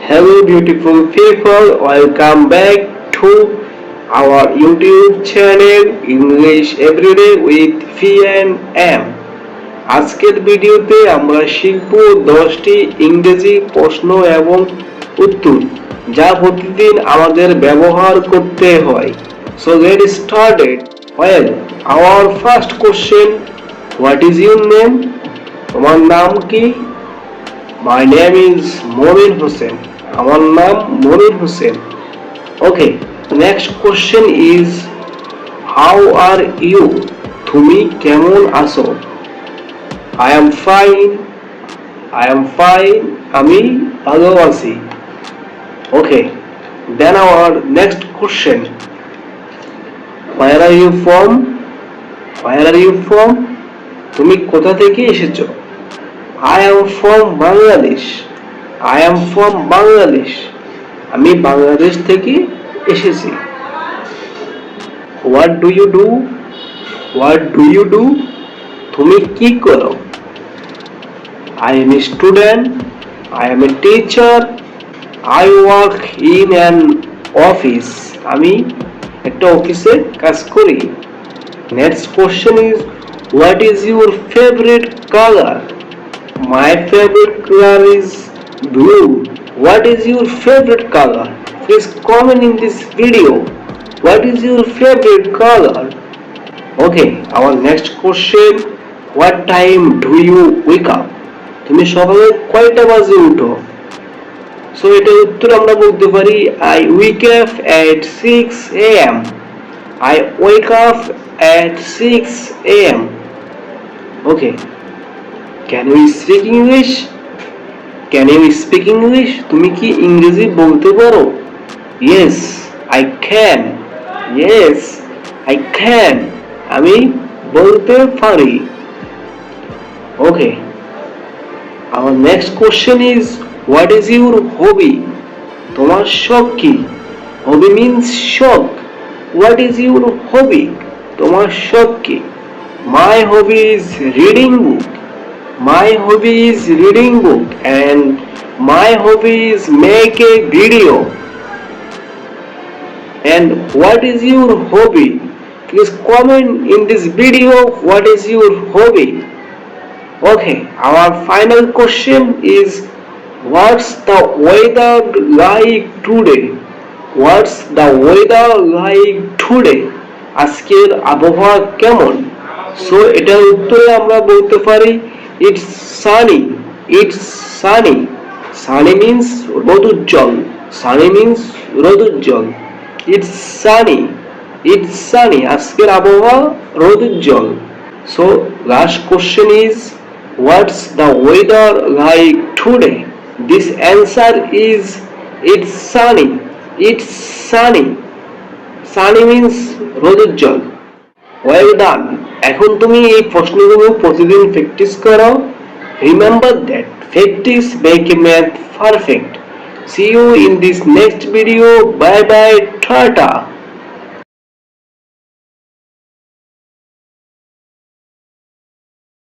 Hello beautiful people, welcome back to our YouTube channel English Everyday with P&M. আজকের ভিডিওতে আমরা শিখব 10টি ইংরেজি প্রশ্ন এবং উত্তর যা প্রতিদিন আমাদের ব্যবহার করতে হয়। So get started. Well, our first question, what is your name? তোমার নাম কি? My name is Momin Hussain. আমার নাম Monir Hossain. Okay, next question is how are you? তুমি কেমন আছো? I am fine. আমি ভালো আছি। Okay, then our next question, where are you from? তুমি কোথা থেকে এসেছো? I am from Bangladesh. আমি বাংলাদেশ থেকে এসেছি। What do you do? তুমি কি করো? I am a student. I am a teacher. I work in an office. আমি একটা অফিসে কাজ করি। Next question is, what is your favorite color? My favorite color is blue. What is your favorite color? Please comment in this video. What is your favorite color? Okay, our next question, what time do you wake up? তুমি সকালে কয়টা বাজে উঠো? So এটার উত্তর আমরা বলতে পারি I wake up at 6 a.m. I wake up at 6 a.m. Okay. Can you speak English? তুমি কি ইংরেজি বলতে পারো? Yes, I can. আমি বলতে পারি। Okay. Our next question is, what is your hobby? তোমার শখ কি? Hobby means শখ. What is your hobby? তোমার শখ কি? My hobby is reading book. And my hobby is make a video. And what is your hobby? Please comment in this video what is your hobby. Okay, our final question is, what's the weather like today? আজকের আবহাওয়া কেমন? So এটার উত্তরে আমরা বলতে পারি it's sunny. Sunny means রোদুজ্জ্বল. It's sunny. আজকের আবহাওয়া রোদুজ্জ্বল. So last question is, what's the weather like today? This answer is it's sunny. Sunny means রোদুজ্জ্বল. Well done. এখন তুমি এই প্রশ্নগুলো প্রতিদিন প্র্যাকটিস করো। Remember that practice make math perfect. See you in this next video. Bye bye. Tata.